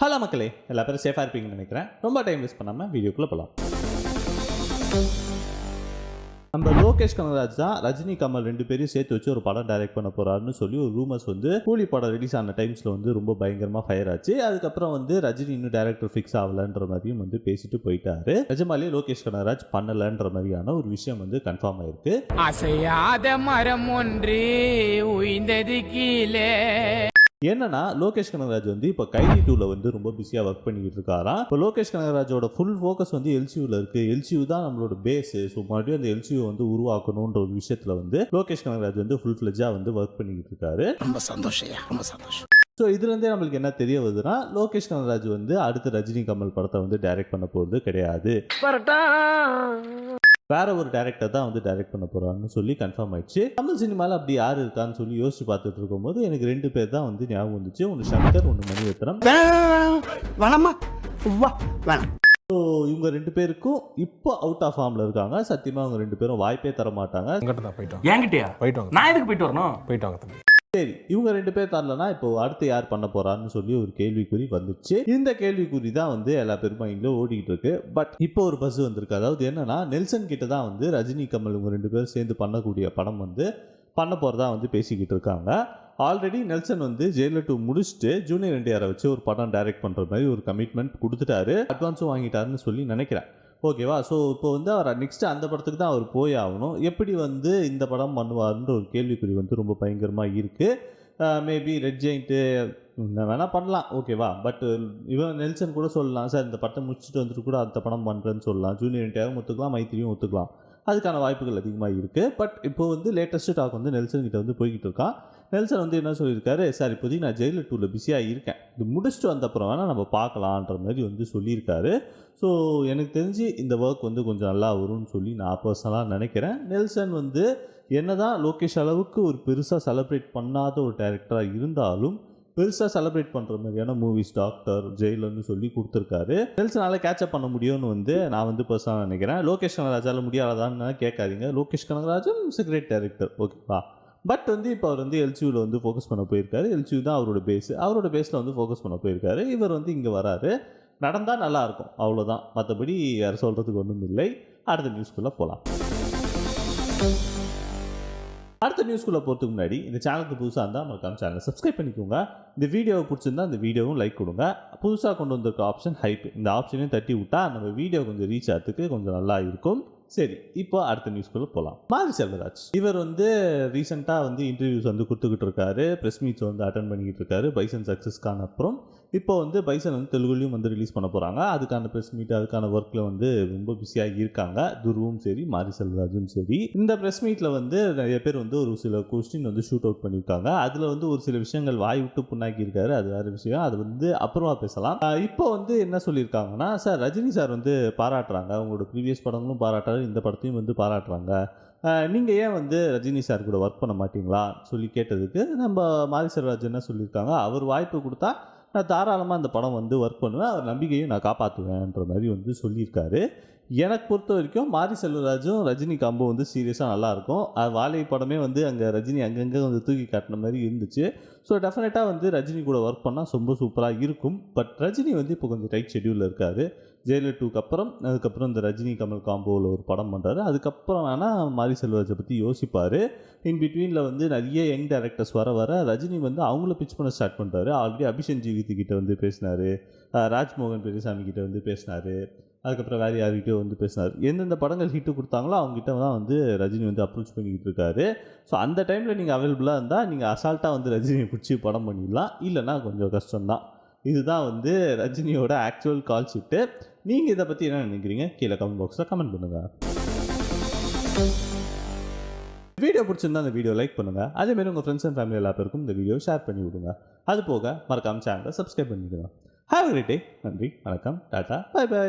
Hello மக்களே, எல்லா பேரும் சேஃபாக இருப்பீங்கன்னு நினைக்கிறேன். ரொம்ப டைம் வேஸ்ட் பண்ணாமல் வீடியோக்குள்ளே போகலாம். நம்ம லோகேஷ் கனகராஜ் தான் ரஜினி கமல் ரெண்டு பேரையும் சேர்த்து வச்சு ஒரு படம் டைரக்ட் பண்ண போறாருன்னு சொல்லி ஒரு ரூமர்ஸ் வந்து கூலி படம் ரிலீஸ் ஆன டைம்ஸ்ல வந்து ரொம்ப பயங்கரமா ஃபயர் ஆச்சு. அதுக்கப்புறம் வந்து ரஜினி இன்னும் டைரக்டர் ஃபிக்ஸ் ஆகலன்ற மாதிரியும் வந்து பேசிட்டு போயிட்டாரு. நிஜமாலே லோகேஷ் கனகராஜ் பண்ணலன்ற மாதிரியான ஒரு விஷயம் வந்து கன்ஃபார்ம் ஆயிருக்கு. அசையாத மரம் ஒன்று உயிர்ந்தது கீழே. என்னன்னா லோகேஷ் கனகராஜ் வந்து இப்போ கைதி 2ல வந்து ரொம்ப பிஸியாக ஒர்க் பண்ணிக்கிட்டு இருக்காராம். இப்போ லோகேஷ் கனகராஜோட ஃபுல் ஃபோக்கஸ் வந்து எல்சியூவில் இருக்கு. எல்சியூ தான் நம்மளோட பேஸ். ஸோ மறுபடியும் அந்த எல்சியூ வந்து உருவாக்கணுன்ற ஒரு விஷயத்துல வந்து லோகேஷ் கனகராஜ் வந்து ஃபுல் ஃபிளெஜ்ஜா வந்து ஒர்க் பண்ணிக்கிட்டு இருக்காரு. ரொம்ப சந்தோஷம், ரொம்ப சந்தோஷம். ஸோ இதுலேருந்தே நம்மளுக்கு என்ன தெரிய வருதுன்னா, லோகேஷ் கனகராஜ் வந்து அடுத்த ரஜினி கமல் படத்தை வந்து டைரக்ட் பண்ண போகிறது கிடையாது. வேற ஒரு டைரக்டர் தான் வந்து டைரக்ட் பண்ண போறான்னு சொல்லி கன்ஃபார்ம் ஆயிடுச்சு. தமிழ் சினிமாவில் அப்படி யார் இருக்கான்னு சொல்லி யோசிச்சு பார்த்துட்டு இருக்கும்போது எனக்கு ரெண்டு பேர் தான் வந்து ஞாபகம் வந்துச்சு. ஒன்று சங்கர், ஒன்று மணிரத்னம். ஸோ இவங்க ரெண்டு பேருக்கும் இப்போ அவுட் ஆஃப் ஃபார்ம்ல இருக்காங்க. சத்தியமா அவங்க ரெண்டு பேரும் வாய்ப்பே தர மாட்டாங்க. நான் எதுக்கு போயிட்டு வரணும்? போயிட்டு சரி, இவங்க ரெண்டு பேர் தரலனா இப்போ அடுத்து யார் பண்ண போறான்னு சொல்லி ஒரு கேள்விக்குறி வந்துச்சு. இந்த கேள்விக்குறி தான் வந்து எல்லா பேரும் மைண்ட்ல ஓடிக்கிட்டு இருக்கு. பட் இப்போ ஒரு பஸ் வந்திருக்கு. அதாவது என்னன்னா, நெல்சன் கிட்ட தான் வந்து ரஜினி கமல் இவங்க ரெண்டு பேரும் சேர்ந்து பண்ணக்கூடிய படம் வந்து பண்ண போறதா வந்து பேசிக்கிட்டு இருக்காங்க. ஆல்ரெடி நெல்சன் வந்து ஜெயிலர் 2 முடிச்சுட்டு ஜூனியர் என்டிஆரை வச்சு ஒரு படம் டைரக்ட் பண்ற மாதிரி ஒரு கமிட்மெண்ட் கொடுத்துட்டாரு. அட்வான்ஸும் வாங்கிட்டாருன்னு சொல்லி நினைக்கிறேன். ஓகேவா? ஸோ இப்போ வந்து அவர் நெக்ஸ்ட் அந்த படத்துக்கு தான் அவர் போய் ஆகணும். எப்படி வந்து இந்த படம் பண்ணுவார்ன்ற ஒரு கேள்விக்குறி வந்து ரொம்ப பயங்கரமாக இருக்குது. மேபி ரெட் ஜெயிண்ட்டு வேணால் பண்ணலாம், ஓகேவா? பட் இவன் நெல்சன் கூட சொல்லலாம், சார் இந்த படத்தை முடிச்சுட்டு வந்துட்டு கூட அந்த படம் பண்ணுறேன்னு சொல்லலாம். ஜூனியர் என்டிஆரும் ஒத்துக்கலாம், மைத்திரியும் ஒத்துக்கலாம். அதுக்கான வாய்ப்புகள் அதிகமாக இருக்குது. பட் இப்போ வந்து லேட்டஸ்ட்டு டாக் வந்து நெல்சன் கிட்ட வந்து போய்கிட்டு இருக்கான். நெல்சன் வந்து என்ன சொல்லியிருக்காரு, சார் இப்போதைக்கு நான் ஜெயிலர் 2ல பிஸியாக இருக்கேன், இது முடிச்சுட்டு வந்தப்புறம் வேணால் நம்ம பார்க்கலான்ற மாதிரி வந்து சொல்லியிருக்காரு. ஸோ எனக்கு தெரிஞ்சு இந்த ஒர்க் வந்து கொஞ்சம் நல்லா வரும்னு சொல்லி நான் பர்சனலாக நினைக்கிறேன். நெல்சன் வந்து என்ன தான் லோகேஷ் அளவுக்கு ஒரு பெருசாக செலிப்ரேட் பண்ணாத ஒரு டைரக்டராக இருந்தாலும் பெருசாக செலிப்ரேட் பண்ணுற மாதிரியான மூவிஸ் டாக்டர், ஜெயிலர்னு சொல்லி கொடுத்துருக்காரு. நெல்சனால் கேட்சப் பண்ண முடியும்னு வந்து நான் வந்து பர்சனலாக நினைக்கிறேன். லோகேஷ் கனகராஜால் முடியாதான்னு கேட்காதீங்க. லோகேஷ் கனகராஜும் கிரேட் டைரக்டர், ஓகேவா? பட் வந்து இப்போ அவர் வந்து எல்சியூவில் வந்து ஃபோக்கஸ் பண்ண போயிருக்காரு. எல்சியூ தான் அவரோட பேஸ். அவரோட பேஸில் வந்து ஃபோக்கஸ் பண்ண போயிருக்காரு. இவர் வந்து இங்கே வராரு. நடந்தால் நல்லாயிருக்கும், அவ்வளோதான். மற்றபடி யார் சொல்கிறதுக்கு ஒன்றும் இல்லை. அடுத்த நியூஸ்குள்ளே போகலாம். அடுத்த நியூஸ்குள்ளே போகிறதுக்கு முன்னாடி இந்த சேனலுக்கு புதுசாக இருந்தால் மறக்காம சேனலை சப்ஸ்கிரைப் பண்ணிக்கோங்க. இந்த வீடியோவை பிடிச்சிருந்தா இந்த வீடியோவும் லைக் கொடுங்க. புதுசாக கொண்டு வந்திருக்க ஆப்ஷன் ஹைப், இந்த ஆப்ஷனையும் தட்டி விட்டால் நம்ம வீடியோ கொஞ்சம் ரீச் ஆகிறதுக்கு கொஞ்சம் நல்லா இருக்கும். சரி, இப்போ அடுத்த நியூஸ்குள்ளே போகலாம். மாரி செல்வராஜ் இவர் வந்து ரீசெண்டாக வந்து இன்டர்வியூஸ் வந்து கொடுத்துக்கிட்டு இருக்காரு. ப்ரெஸ் மீட்ஸ் வந்து அட்டன் பண்ணிக்கிட்டு இருக்காரு. பைசன் சக்ஸஸ்க்கான அப்புறம் இப்போ வந்து பைசன் வந்து தெலுங்குலையும் வந்து ரிலீஸ் பண்ண போகிறாங்க. அதுக்கான ப்ரெஸ் மீட், அதுக்கான ஒர்க்கில் வந்து ரொம்ப பிஸியாக இருக்காங்க. துருவும் சரி, மாரி செல்வராஜும் சரி. இந்த ப்ரெஸ் மீட்டில் வந்து நிறைய பேர் வந்து ஒரு சில கொஸ்டின் வந்து ஷூட் அவுட் பண்ணியிருக்காங்க. அதில் வந்து ஒரு சில விஷயங்கள் வாய் விட்டு புண்ணாக்கி இருக்காரு. அது வேறு விஷயம், அது வந்து அப்புறமா பேசலாம். இப்போ வந்து என்ன சொல்லியிருக்காங்கன்னா, சார் ரஜினி சார் வந்து பாராட்டுறாங்க, உங்களோட ப்ரீவியஸ் படங்களும் பாராட்டுறாரு, இந்த படத்தையும் வந்து பாராட்டுறாங்க, நீங்கள் ஏன் வந்து ரஜினி சார் கூட ஒர்க் பண்ண மாட்டீங்களா சொல்லி கேட்டதுக்கு நம்ம மாரி செல்வராஜ் என்ன சொல்லியிருக்காங்க, அவர் வாய்ப்பு கொடுத்தா நான் தாராளமாக அந்த படம் வந்து ஒர்க் பண்ணுவேன், அவர் நம்பிக்கையும் நான் காப்பாற்றுவேன்ற மாதிரி வந்து சொல்லியிருக்காரு. எனக்கு பொறுத்த வரைக்கும் மாரி செல்வராஜும் ரஜினி காம்போ வந்து சீரியஸாக நல்லாயிருக்கும். வாழை படமே வந்து அங்கே ரஜினி அங்கங்கே வந்து தூக்கி காட்டின மாதிரி இருந்துச்சு. ஸோ டெஃபினட்டாக வந்து ரஜினி கூட ஒர்க் பண்ணால் ரொம்ப சூப்பராக இருக்கும். பட் ரஜினி வந்து இப்போ கொஞ்சம் டைட் ஷெட்யூலில் இருக்கார். ஜெயிலர் 2க்கு அப்புறம் அதுக்கப்புறம் இந்த ரஜினி கமல் காம்போவில் ஒரு படம் பண்ணுறாரு. அதுக்கப்புறம் வேணால் மாரி செல்வராஜை பற்றி யோசிப்பார். இன் பிட்வீனில் வந்து நிறைய யங் டேரக்டர்ஸ் வர ரஜினி வந்து அவங்கள பிச் பண்ண ஸ்டார்ட் பண்ணுறாரு. ஆல்ரெடி அபிஷன் ஜீவித்துக்கிட்ட வந்து பேசினார், ராஜ்மோகன் பெரியசாமி கிட்ட வந்து பேசினார், அதுக்கப்புறம் வேறு யார்கிட்டயோ வந்து பேசினார். எந்தெந்த படங்கள் ஹிட்டு கொடுத்தாங்களோ அவங்ககிட்ட தான் வந்து ரஜினி வந்து அப்ரோச் பண்ணிக்கிட்டு இருக்காரு. ஸோ அந்த டைமில் நீங்கள் அவைலபிளாக இருந்தால் நீங்கள் அசால்ட்டாக வந்து ரஜினியை பிடிச்சி படம் பண்ணிடலாம், இல்லைனா கொஞ்சம் கஷ்டம்தான். இதுதான் வந்து ரஜினியோட ஆக்சுவல் கால் ஷீட்டு. நீங்கள் இதை பற்றி என்ன நினைக்கிறீங்க கீழே கமெண்ட் பாக்ஸில் கமெண்ட் பண்ணுங்கள். வீடியோ பிடிச்சிருந்தா அந்த வீடியோ லைக் பண்ணுங்கள். அதேமாதிரி உங்கள் ஃப்ரெண்ட்ஸ் அண்ட் ஃபேமிலி எல்லா பேருக்கும் இந்த வீடியோ ஷேர் பண்ணி விடுங்க. அது போக மறக்காமல் சேனலை சப்ஸ்கிரைப் பண்ணிக்கணும். Have a great day. நன்றி, வணக்கம், டாடா, பை பை.